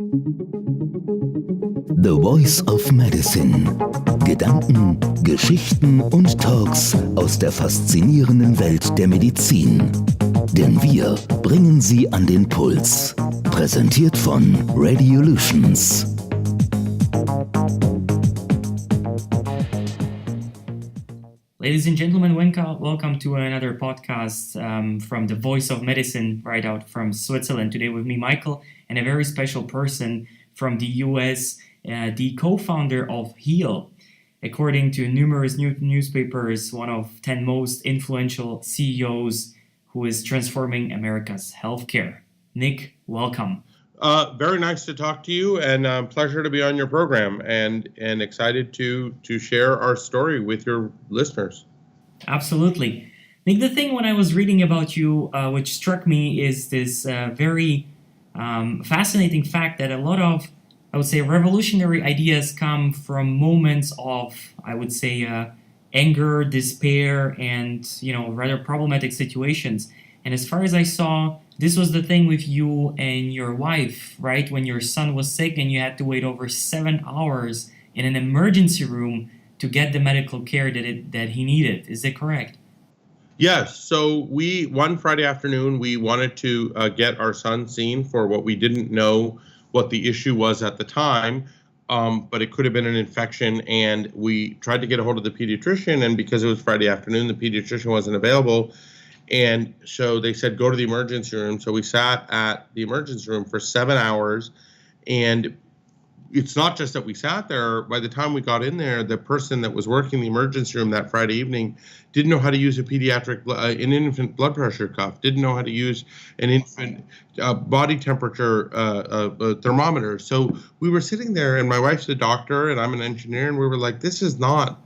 The Voice of Medicine. Gedanken, Geschichten und Talks aus der faszinierenden Welt der Medizin. Denn wir bringen sie an den Puls. Präsentiert von RADIOLUTIONS. Ladies and gentlemen, welcome to another podcast from the Voice of Medicine, right out from Switzerland. Today with me, Michal, and a very special person from the US, the co-founder of HEAL. According to numerous newspapers, one of 10 most influential CEOs who is transforming America's healthcare. Nick, welcome. Very nice to talk to you, and pleasure to be on your program, and excited to share our story with your listeners. Absolutely. Nick, the thing when I was reading about you, which struck me, is this very fascinating fact that a lot of, I would say, revolutionary ideas come from moments of, I would say, anger, despair, and, rather problematic situations. And as far as I saw, this was the thing with you and your wife, right? When your son was sick and you had to wait over 7 hours in an emergency room to get the medical care that he needed. Is that correct? Yes. So one Friday afternoon, we wanted to get our son seen for what we didn't know what the issue was at the time, but it could have been an infection. And we tried to get a hold of the pediatrician, and because it was Friday afternoon, the pediatrician wasn't available. And so they said, go to the emergency room. So we sat at the emergency room for 7 hours. And it's not just that we sat there. By the time we got in there, the person that was working the emergency room that Friday evening didn't know how to use an infant blood pressure cuff, didn't know how to use an infant body temperature thermometer. So we were sitting there, and my wife's a doctor, and I'm an engineer, and we were like, this is not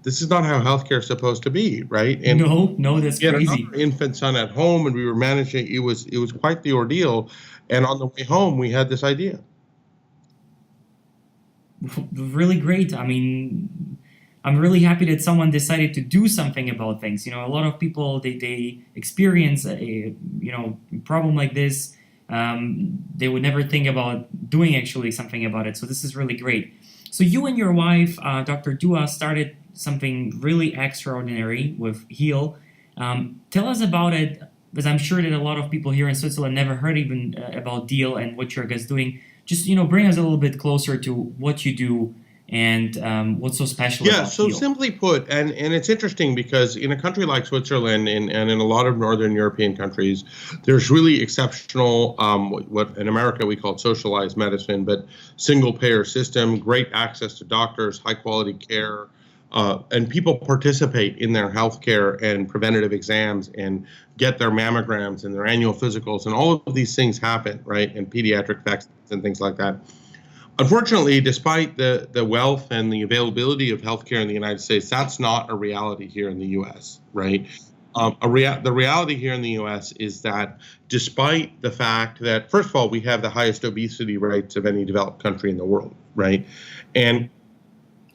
how healthcare is supposed to be, right? And no, that's crazy. Another infant son at home, and we were managing. It was quite the ordeal. And on the way home, we had this idea. Really great. I mean, I'm really happy that someone decided to do something about things. A lot of people they experience a problem like this. They would never think about doing actually something about it. So this is really great. So you and your wife, Dr. Dua, started something really extraordinary with HEAL. Tell us about it, because I'm sure that a lot of people here in Switzerland never heard even about HEAL and what you're guys doing. Just, bring us a little bit closer to what you do and what's so special about so HEAL. Simply put, and it's interesting because in a country like Switzerland and in a lot of Northern European countries, there's really exceptional, what in America we call socialized medicine, but single payer system, great access to doctors, high quality care, and people participate in their healthcare and preventative exams and get their mammograms and their annual physicals, and all of these things happen, right? And pediatric vaccines and things like that. Unfortunately, despite the wealth and the availability of healthcare in the United States, that's not a reality here in the U.S., right? The reality here in the U.S. is that despite the fact that, first of all, we have the highest obesity rates of any developed country in the world, right? And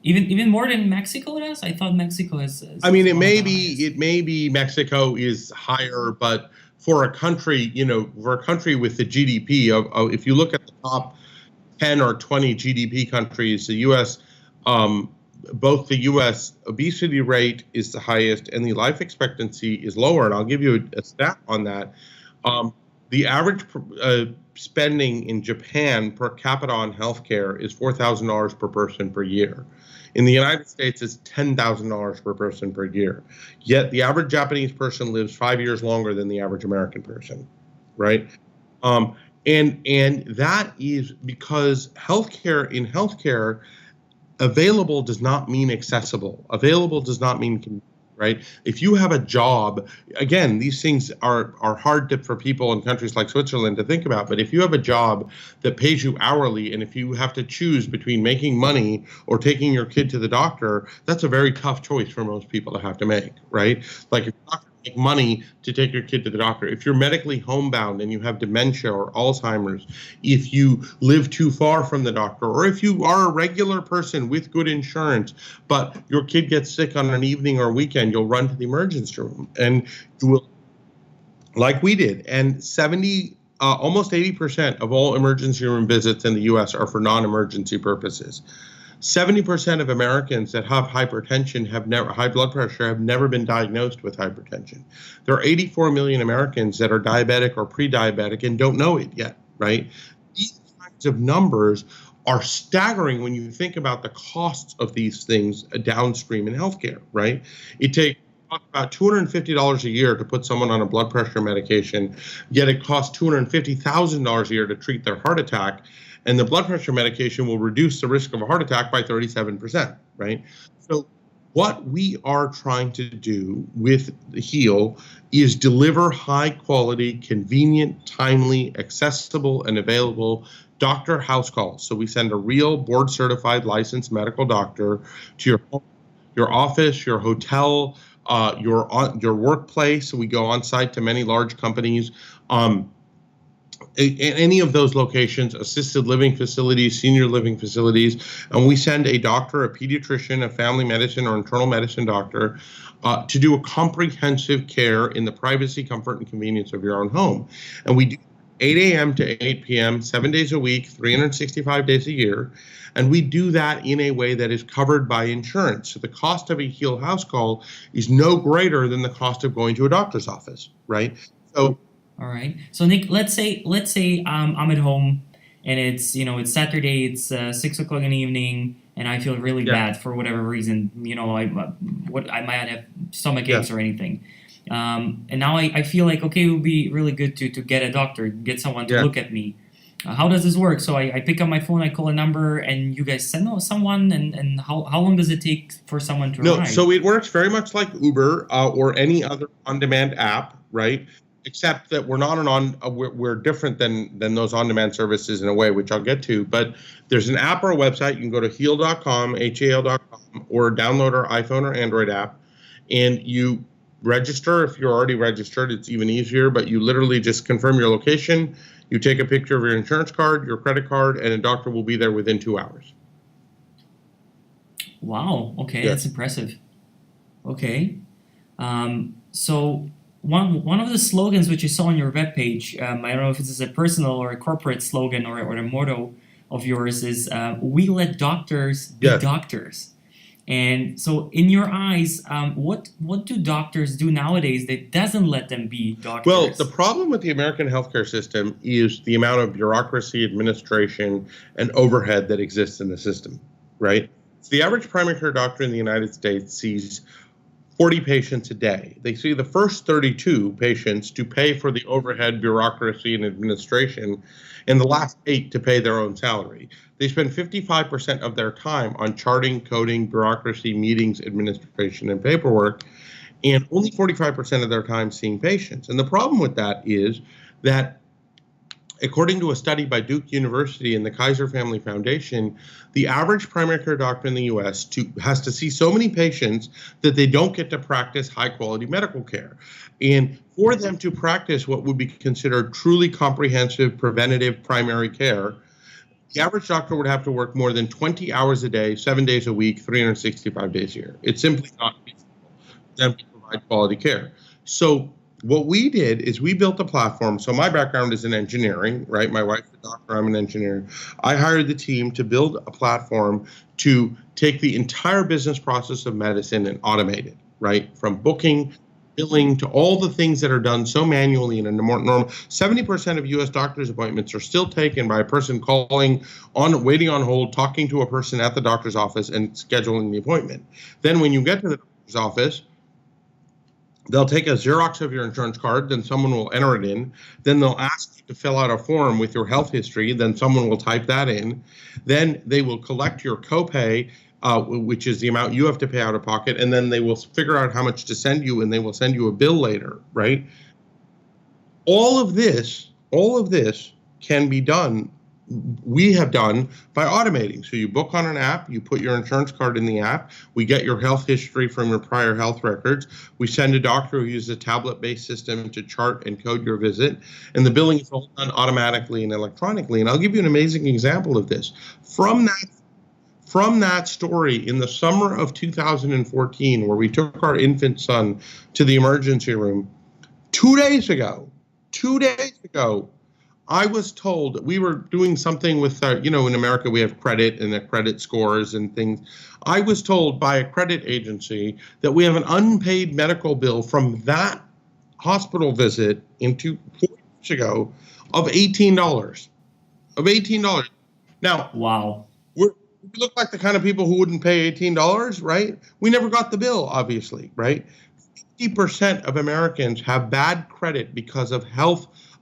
even more than Mexico does? I thought Mexico is I mean, it may be Mexico is higher, but for a country, with the GDP of if you look at the top 10 or 20 GDP countries, the U.S., both the U.S. obesity rate is the highest and the life expectancy is lower. And I'll give you a stat on that. The average spending in Japan per capita on healthcare is $4,000 per person per year. In the United States, it's $10,000 per person per year. Yet the average Japanese person lives 5 years longer than the average American person, right? And that is because healthcare, available does not mean accessible. Available does not mean convenient, right? If you have a job, again, these things are hard for people in countries like Switzerland to think about, but if you have a job that pays you hourly, and if you have to choose between making money or taking your kid to the doctor, that's a very tough choice for most people to have to make, right? Like if you're not going to make money to take your kid to the doctor, if you're medically homebound and you have dementia or Alzheimer's, if you live too far from the doctor, or if you are a regular person with good insurance, but your kid gets sick on an evening or weekend, you'll run to the emergency room, and you will, like we did. And 70 almost 80% of all emergency room visits in the U.S. are for non-emergency purposes. 70% of Americans that have hypertension high blood pressure have never been diagnosed with hypertension. There are 84 million Americans that are diabetic or pre-diabetic and don't know it yet, right? These kinds of numbers are staggering when you think about the costs of these things downstream in healthcare, right? It takes about $250 a year to put someone on a blood pressure medication, yet it costs $250,000 a year to treat their heart attack. And the blood pressure medication will reduce the risk of a heart attack by 37%, right? So what we are trying to do with HEAL is deliver high quality, convenient, timely, accessible, and available doctor house calls. So we send a real board certified licensed medical doctor to your home, your office, your hotel, your workplace. We go on site to many large companies. Any of those locations, assisted living facilities, senior living facilities, and we send a doctor, a pediatrician, a family medicine or internal medicine doctor to do a comprehensive care in the privacy, comfort, and convenience of your own home. And we do 8 a.m. to 8 p.m., 7 days a week, 365 days a year. And we do that in a way that is covered by insurance. So the cost of a HEAL house call is no greater than the cost of going to a doctor's office, right? So, all right. So Nick, let's say I'm at home and it's Saturday, it's 6 o'clock in the evening, and I feel really bad for whatever reason. I might have stomach aches or anything. And now I feel like, okay, it would be really good to get a doctor, get someone to look at me. How does this work? So I pick up my phone, I call a number, and you guys send someone, and how long does it take for someone to arrive? So it works very much like Uber or any other on-demand app, right? Except that we're different than those on-demand services in a way, which I'll get to. But there's an app or a website. You can go to heal.com, HAL.com, or download our iPhone or Android app, and you register. If you're already registered, it's even easier, but you literally just confirm your location. You take a picture of your insurance card, your credit card, and a doctor will be there within 2 hours. Wow. Okay, that's impressive. Okay. So one of the slogans which you saw on your webpage, I don't know if this is a personal or a corporate slogan or a motto of yours, is we let doctors be doctors. And so in your eyes, what do doctors do nowadays that doesn't let them be doctors? Well, the problem with the American healthcare system is the amount of bureaucracy, administration, and overhead that exists in the system, right? So the average primary care doctor in the United States sees 40 patients a day. They see the first 32 patients to pay for the overhead, bureaucracy, and administration, and the last 8 to pay their own salary. They spend 55% of their time on charting, coding, bureaucracy, meetings, administration, and paperwork, and only 45% of their time seeing patients. And the problem with that is that, according to a study by Duke University and the Kaiser Family Foundation, the average primary care doctor in the U.S. has to see so many patients that they don't get to practice high-quality medical care. And for them to practice what would be considered truly comprehensive preventative primary care, the average doctor would have to work more than 20 hours a day, 7 days a week, 365 days a year. It's simply not feasible for them to provide quality care. So what we did is we built a platform. So my background is in engineering, right? My wife's a doctor, I'm an engineer. I hired the team to build a platform to take the entire business process of medicine and automate it, right? From booking, billing, to all the things that are done so manually in a more normal. 70% of U.S. doctor's appointments are still taken by a person waiting on hold, talking to a person at the doctor's office and scheduling the appointment. Then when you get to the doctor's office, they'll take a Xerox of your insurance card, then someone will enter it in. Then they'll ask you to fill out a form with your health history, then someone will type that in. Then they will collect your copay, which is the amount you have to pay out of pocket, and then they will figure out how much to send you, and they will send you a bill later, right? All of this can be done, we have done by automating. So you book on an app, you put your insurance card in the app, we get your health history from your prior health records, we send a doctor who uses a tablet-based system to chart and code your visit, and the billing is all done automatically and electronically. And I'll give you an amazing example of this. From that story in the summer of 2014, where we took our infant son to the emergency room, 2 days ago, I was told we were doing something with, in America we have credit and the credit scores and things. I was told by a credit agency that we have an unpaid medical bill from that hospital visit 4 years ago of $18. Now, Wow. we look like the kind of people who wouldn't pay $18, right? We never got the bill, obviously, right? 50% of Americans have bad credit because of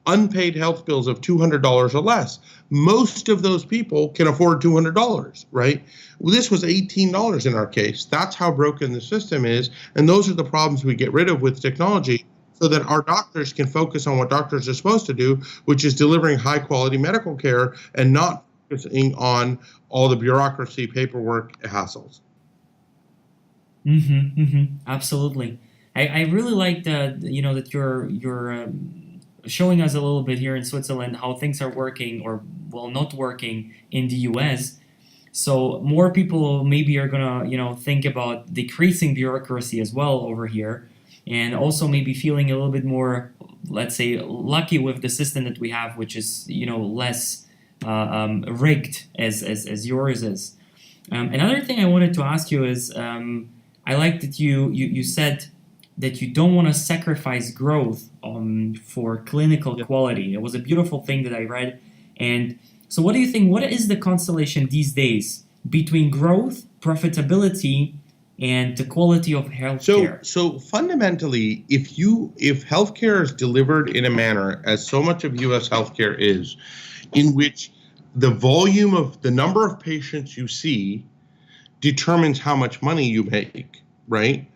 unpaid health bills of $200 or less. Most of those people can afford $200, right? Well, this was $18 in our case. That's how broken the system is. And those are the problems we get rid of with technology so that our doctors can focus on what doctors are supposed to do, which is delivering high quality medical care and not focusing on all the bureaucracy, paperwork, hassles. Absolutely. I really like that you're showing us a little bit here in Switzerland how things are working or not working in the US. So more people maybe are gonna think about decreasing bureaucracy as well over here, and also maybe feeling a little bit more, let's say, lucky with the system that we have, which is less rigged as yours is. Another thing I wanted to ask you is I like that you said that you don't want to sacrifice growth for clinical quality. It was a beautiful thing that I read. And so what do you think, what is the constellation these days between growth, profitability, and the quality of healthcare? So fundamentally, if healthcare is delivered in a manner, as so much of US healthcare is, in which the volume of the number of patients you see determines how much money you make, right?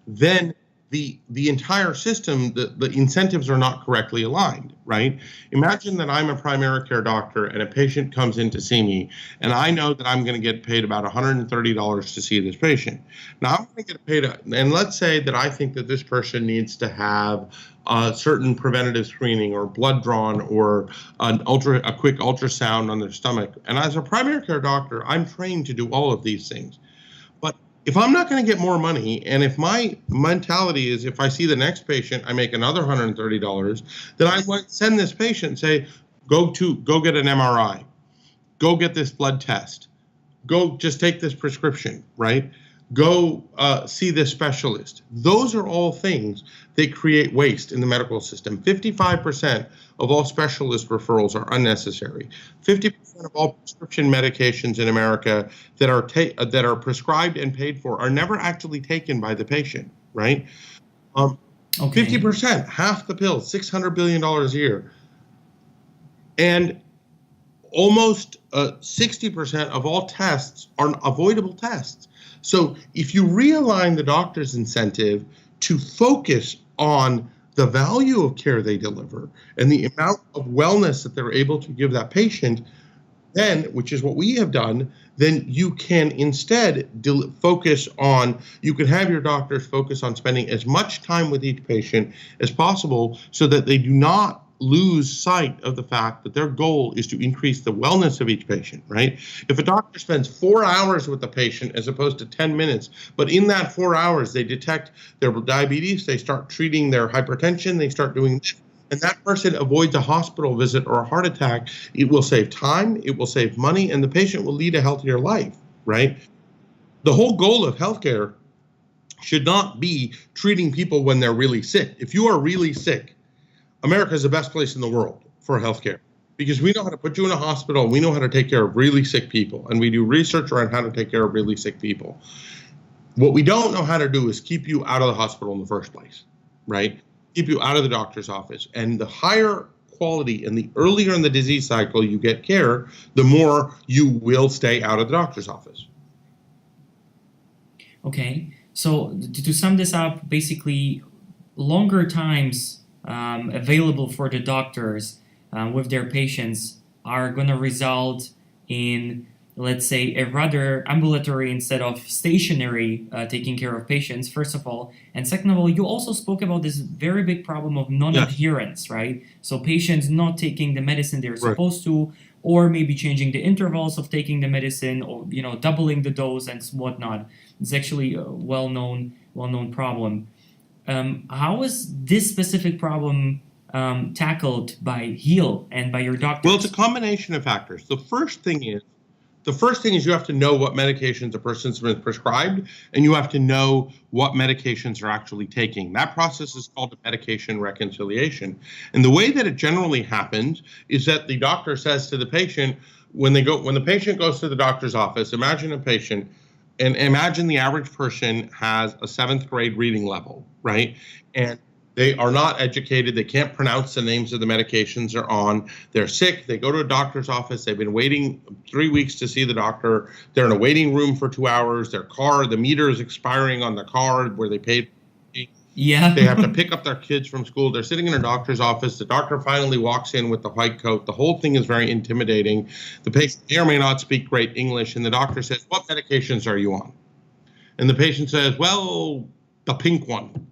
Then the entire system, the incentives are not correctly aligned, right? Imagine that I'm a primary care doctor and a patient comes in to see me, and I know that I'm going to get paid about $130 to see this patient. Now I'm going to get paid, and let's say that I think that this person needs to have a certain preventative screening or blood drawn or a quick ultrasound on their stomach. And as a primary care doctor, I'm trained to do all of these things. If I'm not going to get more money, and if my mentality is if I see the next patient, I make another $130, then I might send this patient and say, go get an MRI, go get this blood test, go just take this prescription, right? Go see this specialist. Those are all things that create waste in the medical system. 55% of all specialist referrals are unnecessary. 50% of all prescription medications in America that are prescribed and paid for are never actually taken by the patient, right? 50%, half the pills, $600 billion a year. And almost 60% of all tests are avoidable tests. So if you realign the doctor's incentive to focus on the value of care they deliver and the amount of wellness that they're able to give that patient, then, which is what we have done, then you can instead you can have your doctors focus on spending as much time with each patient as possible so that they do not lose sight of the fact that their goal is to increase the wellness of each patient, right? If a doctor spends 4 hours with the patient as opposed to 10 minutes, but in that 4 hours they detect their diabetes, they start treating their hypertension, they start doing this, and that person avoids a hospital visit or a heart attack, it will save time, it will save money, and the patient will lead a healthier life, right? The whole goal of healthcare should not be treating people when they're really sick. If you are really sick, America is the best place in the world for healthcare because we know how to put you in a hospital. And we know how to take care of really sick people, and we do research around how to take care of really sick people. What we don't know how to do is keep you out of the hospital in the first place, right? Keep you out of the doctor's office. And the higher quality and the earlier in the disease cycle you get care, the more you will stay out of the doctor's office. Okay, so to sum this up, basically longer times available for the doctors with their patients are going to result in, let's say, a rather ambulatory instead of stationary taking care of patients, first of all. And second of all, you also spoke about this very big problem of non-adherence, right? So patients not taking the medicine they're supposed to, or maybe changing the intervals of taking the medicine, or doubling the dose and whatnot. It's actually a well-known problem. How is this specific problem tackled by Heal and by your doctors? Well, it's a combination of factors. The first thing is you have to know what medications a person's been prescribed, and you have to know what medications they're actually taking. That process is called a medication reconciliation. And the way that it generally happens is that the doctor says to the patient, when the patient goes to the doctor's office, imagine a patient, and imagine the average person has a 7th grade reading level, right? And they are not educated. They can't pronounce the names of the medications they're on. They're sick. They go to a doctor's office. They've been waiting 3 weeks to see the doctor. They're in a waiting room for 2 hours. The meter is expiring on the car where they paid. Yeah. They have to pick up their kids from school. They're sitting in a doctor's office. The doctor finally walks in with the white coat. The whole thing is very intimidating. The patient may or may not speak great English, and the doctor says, "What medications are you on?" And the patient says, "Well, the pink one."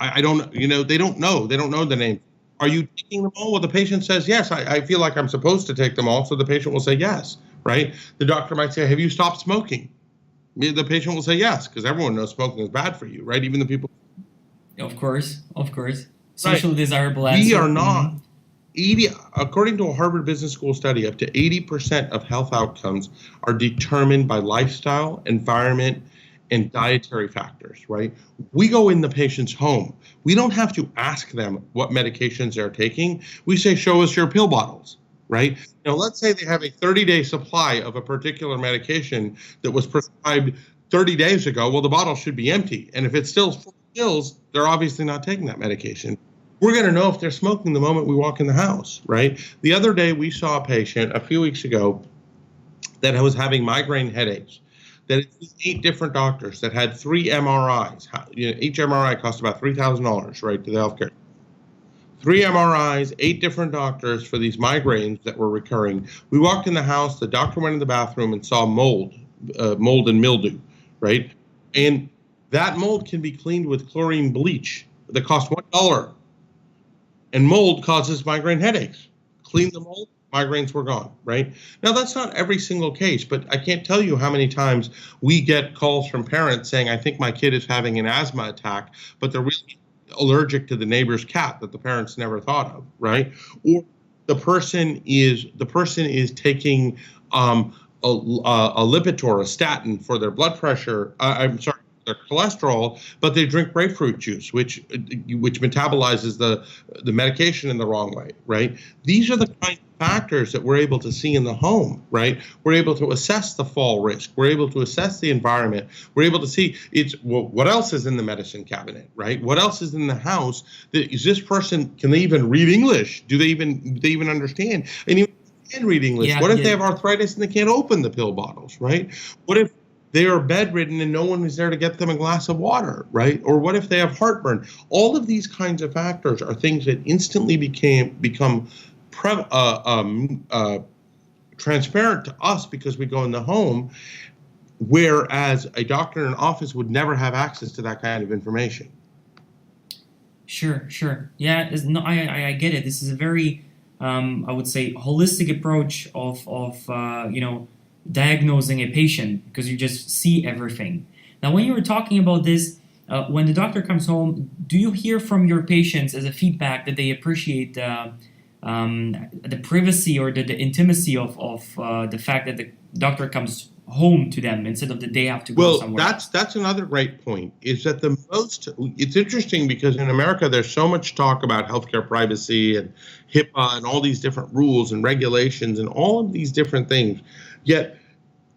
I don't, they don't know. They don't know the name. Are you taking them all? Well, the patient says, yes, I feel like I'm supposed to take them all. So the patient will say yes, right? The doctor might say, have you stopped smoking? The patient will say yes, because everyone knows smoking is bad for you, right? Even the people. Of course. Social desirable answer. We are not. 80, according to a Harvard Business School study, up to 80% of health outcomes are determined by lifestyle, environment, and dietary factors, right? We go in the patient's home. We don't have to ask them what medications they're taking. We say, show us your pill bottles, right? Now, let's say they have a 30-day supply of a particular medication that was prescribed 30 days ago. Well, the bottle should be empty. And if it's still full of pills, they're obviously not taking that medication. We're going to know if they're smoking the moment we walk in the house, right? The other day, we saw a patient a few weeks ago that was having migraine headaches. That it's 8 different doctors that had 3 MRIs. Each MRI cost about $3,000, right, to the healthcare. 3 MRIs, 8 different doctors for these migraines that were recurring. We walked in the house. The doctor went in the bathroom and saw mold and mildew, right? And that mold can be cleaned with chlorine bleach that costs $1. And mold causes migraine headaches. Clean the mold. Migraines were gone, right? Now, that's not every single case, but I can't tell you how many times we get calls from parents saying, I think my kid is having an asthma attack, but they're really allergic to the neighbor's cat that the parents never thought of, right? Or the person is taking a Lipitor, a statin for their blood pressure, their cholesterol, but they drink grapefruit juice, which metabolizes the medication in the wrong way, right? These are the kind of factors that we're able to see in the home, right? We're able to assess the fall risk. We're able to assess the environment. We're able to see what else is in the medicine cabinet, right? What else is in the house? Is this person, can they even read English? Do they even understand? And even if they can read English, what if they have arthritis and they can't open the pill bottles, right? What if they are bedridden and no one is there to get them a glass of water, right? Or what if they have heartburn? All of these kinds of factors are things that instantly become transparent to us because we go in the home, whereas a doctor in an office would never have access to that kind of information. Sure. Yeah, I get it. This is a very, I would say, holistic approach of diagnosing a patient, because you just see everything. Now, when you were talking about this, when the doctor comes home, do you hear from your patients as a feedback that they appreciate the privacy or the intimacy of the fact that the doctor comes home to them instead of that they have to go somewhere? Well, that's another great point, is that it's interesting because in America there's so much talk about healthcare privacy and HIPAA and all these different rules and regulations and all of these different things, yet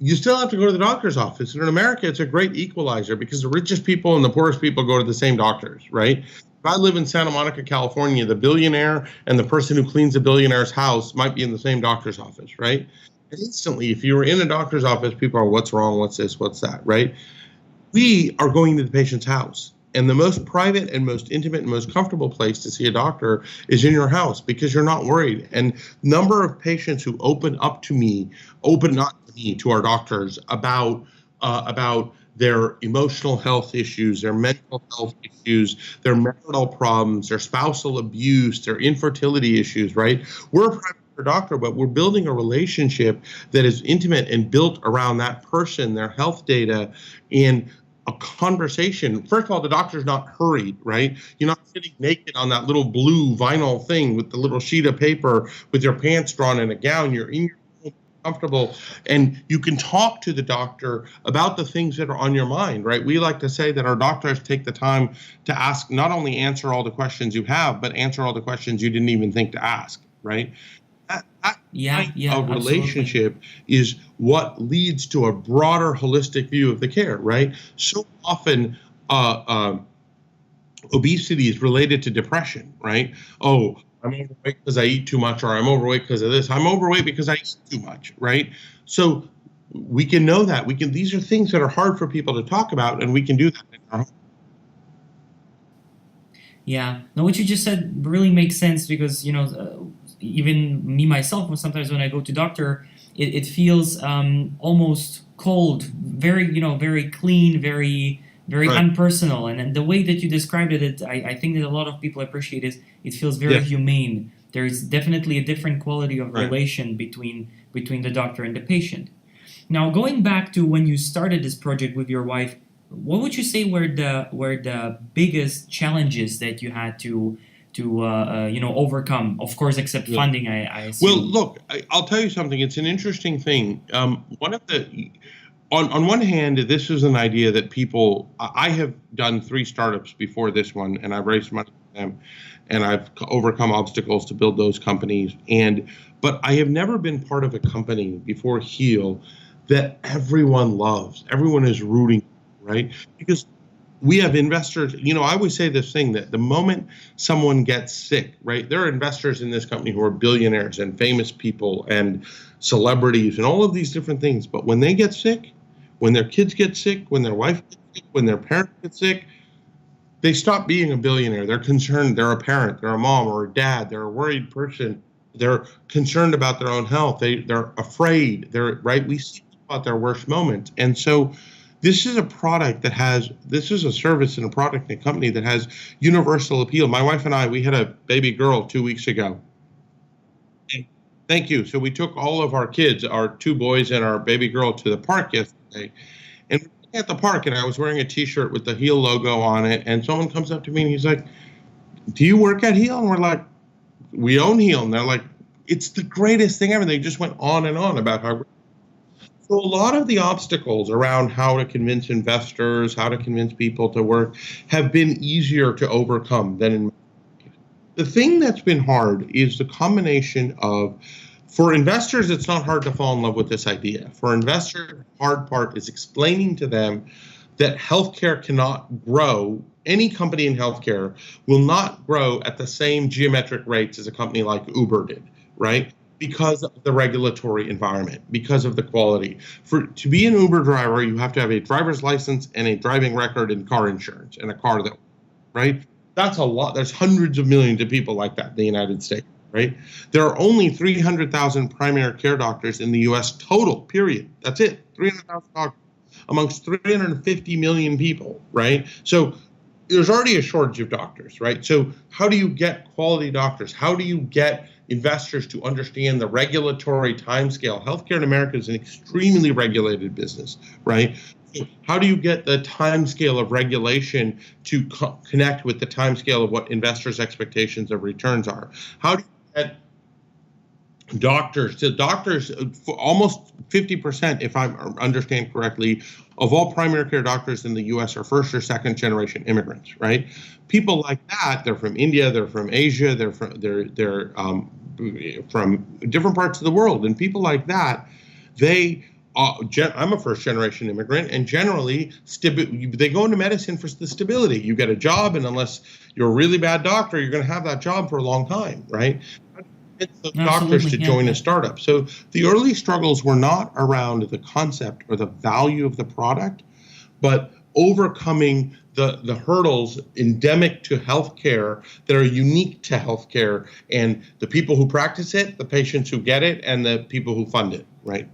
you still have to go to the doctor's office. And in America, it's a great equalizer because the richest people and the poorest people go to the same doctors, right? If I live in Santa Monica, California, the billionaire and the person who cleans the billionaire's house might be in the same doctor's office, right? And instantly, if you were in a doctor's office, people are, what's wrong, what's this, what's that, right? We are going to the patient's house. And the most private and most intimate and most comfortable place to see a doctor is in your house because you're not worried. And number of patients who open up to our doctors about their emotional health issues, their mental health issues, their marital problems, their spousal abuse, their infertility issues, right? We're a private doctor, but we're building a relationship that is intimate and built around that person, their health data, and a conversation. First of all, the doctor's not hurried, right? You're not sitting naked on that little blue vinyl thing with the little sheet of paper with your pants drawn in a gown. You're in your home, comfortable, and you can talk to the doctor about the things that are on your mind, right? We like to say that our doctors take the time to ask, not only answer all the questions you have, but answer all the questions you didn't even think to ask, right? That kind of relationship is what leads to a broader holistic view of the care, right? So often obesity is related to depression, right? Oh, I'm overweight because I eat too much, or I'm overweight because of this. I'm overweight because I eat too much, right? So we can know that. These are things that are hard for people to talk about, and we can do that in our home. Yeah. Now, what you just said really makes sense because, even me myself, sometimes when I go to doctor, it feels almost cold, very, very clean, very, very Right. unpersonal. And then the way that you described it, I think that a lot of people appreciate is it feels very humane. There is definitely a different quality of relation between the doctor and the patient. Now, going back to when you started this project with your wife, what would you say were the biggest challenges that you had to overcome? Of course, except funding, I assume. Well, look, I'll tell you something. It's an interesting thing. On one hand, this is an idea that I have done 3 startups before this one, and I've raised money for them, and I've overcome obstacles to build those companies. But I have never been part of a company before Heal that everyone loves. Everyone is rooting, right? Because we have investors. I always say this thing that the moment someone gets sick, right, there are investors in this company who are billionaires and famous people and celebrities and all of these different things. But when they get sick, when their kids get sick, when their wife gets sick, when their parents get sick, they stop being a billionaire. They're concerned. They're a parent. They're a mom or a dad. They're a worried person. They're concerned about their own health. They're afraid. We see about their worst moments. And so this is a service and a product and a company that has universal appeal. My wife and I, we had a baby girl 2 weeks ago. Thank you. So we took all of our kids, our 2 boys and our baby girl, to the park yesterday. And at the park, and I was wearing a T-shirt with the Heal logo on it, and someone comes up to me and he's like, "Do you work at Heal?" And we're like, "We own Heal." And they're like, "It's the greatest thing ever." They just went on and on about how. So a lot of the obstacles around how to convince investors, how to convince people to work, have been easier to overcome than in. The thing that's been hard is the combination of, for investors, it's not hard to fall in love with this idea. For investors, the hard part is explaining to them that healthcare cannot grow. Any company in healthcare will not grow at the same geometric rates as a company like Uber did, right? Because of the regulatory environment, because of the quality. To be an Uber driver, you have to have a driver's license and a driving record and car insurance and a car that, right? That's a lot. There's hundreds of millions of people like that in the United States, right? There are only 300,000 primary care doctors in the U.S. total, period. That's it, 300,000 doctors amongst 350 million people, right? So there's already a shortage of doctors, right? So how do you get quality doctors? How do you get investors to understand the regulatory timescale? Healthcare in America is an extremely regulated business, right? How do you get the timescale of regulation to connect with the timescale of what investors' expectations of returns are? How do you get doctors, almost 50%, if I understand correctly, of all primary care doctors in the U.S. are first or second generation immigrants, right? People like that, they're from India, they're from Asia, they're from different parts of the world, and people like that, I'm a first generation immigrant, and generally they go into medicine for the stability. You get a job, and unless you're a really bad doctor, you're going to have that job for a long time, right? Get the doctors to join a startup. So the early struggles were not around the concept or the value of the product, but overcoming the hurdles endemic to healthcare that are unique to healthcare, and the people who practice it, the patients who get it, and the people who fund it, right?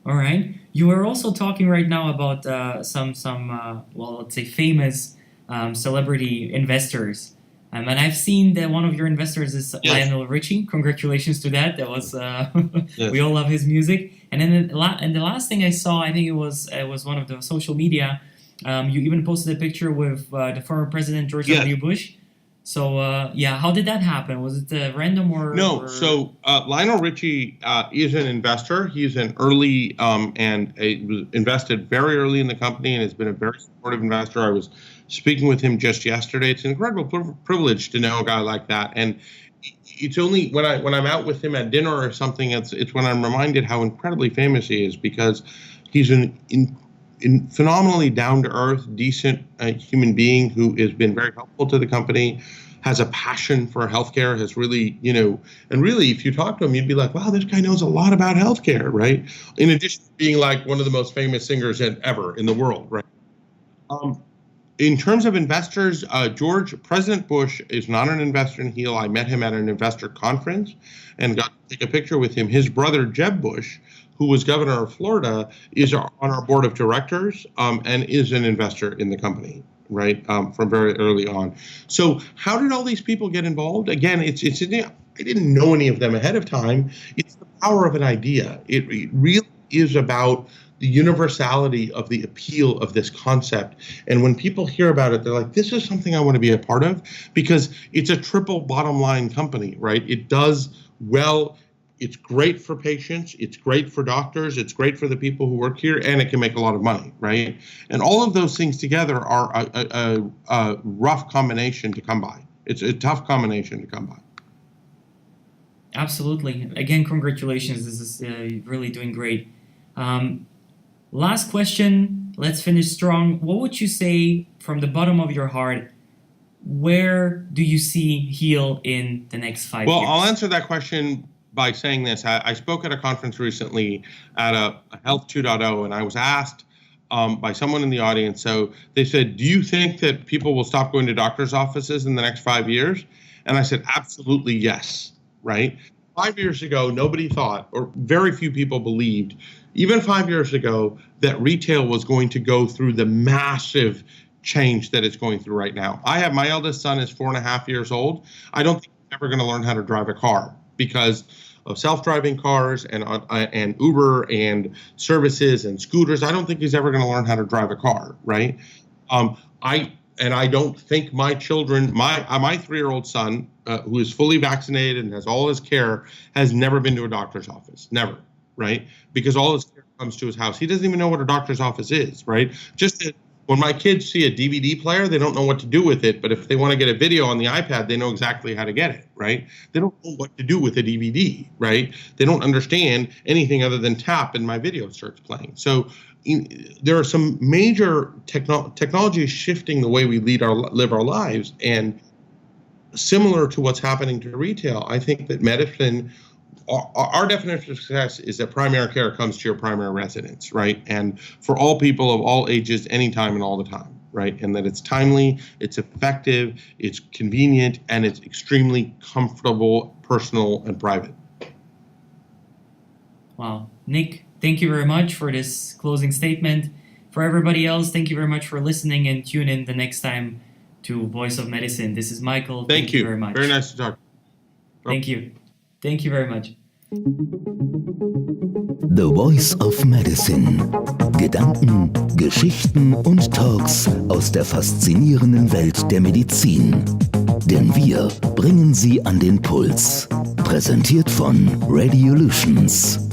All right. You are also talking right now about some let's say famous celebrity investors. And I've seen that one of your investors is Yes. Lionel Richie. Congratulations to that. That was Yes. we all love his music. And then the last thing I saw, I think it was one of the social media. You even posted a picture with the former president George Yes. W. Bush. So how did that happen? Was it random or No? So Lionel Richie is an investor. He's an early and was invested very early in the company and has been a very supportive investor. I was speaking with him just yesterday. It's an incredible privilege to know a guy like that. And it's only when I'm out with him at dinner or something, it's when I'm reminded how incredibly famous he is, because he's an phenomenally down-to-earth, decent human being who has been very helpful to the company, has a passion for healthcare, has really, and really, if you talk to him, you'd be like, wow, this guy knows a lot about healthcare, right? In addition to being like one of the most famous singers ever in the world, right? In terms of investors, President Bush is not an investor in Heal. I met him at an investor conference and got to take a picture with him. His brother, Jeb Bush, who was governor of Florida, is on our board of directors and is an investor in the company, right, from very early on. So how did all these people get involved? Again, I didn't know any of them ahead of time. It's the power of an idea. It really is about the universality of the appeal of this concept. And when people hear about it, they're like, this is something I want to be a part of, because it's a triple bottom line company, right? It does well. It's great for patients, it's great for doctors, it's great for the people who work here, and it can make a lot of money, right? And all of those things together are a rough combination to come by. It's a tough combination to come by. Absolutely. Again, congratulations. This is really doing great. Last question. Let's finish strong. What would you say from the bottom of your heart? Where do you see Heal in the next 5 years? Well, I'll answer that question by saying this. I spoke at a conference recently at a Health 2.0, and I was asked by someone in the audience. So they said, do you think that people will stop going to doctor's offices in the next 5 years? And I said, absolutely yes, right? 5 years ago, nobody thought, or very few people believed, even 5 years ago, that retail was going to go through the massive change that it's going through right now. My eldest son is 4.5 years old. I don't think he's ever going to learn how to drive a car because of self-driving cars and Uber and services and scooters. I don't think he's ever going to learn how to drive a car, right? I don't think my children, my 3-year-old son, who is fully vaccinated and has all his care, has never been to a doctor's office, never, right? Because all his care comes to his house. He doesn't even know what a doctor's office is, right? When my kids see a DVD player, they don't know what to do with it. But if they want to get a video on the iPad, they know exactly how to get it, right? They don't know what to do with a DVD, right? They don't understand anything other than tap and my video starts playing. So there are some major technology shifting the way we live our lives. And similar to what's happening to retail, I think that medicine, our definition of success is that primary care comes to your primary residence, right? And for all people of all ages, anytime and all the time, right? And that it's timely, it's effective, it's convenient, and it's extremely comfortable, personal, and private. Wow. Nick, thank you very much for this closing statement. For everybody else, thank you very much for listening, and tune in the next time to Voice of Medicine. This is Michael. Thank you very much. Very nice to talk. Thank you. Thank you very much. The Voice of Medicine. Gedanken, Geschichten und Talks aus der faszinierenden Welt der Medizin. Denn wir bringen sie an den Puls. Präsentiert von RADIOLUTIONS.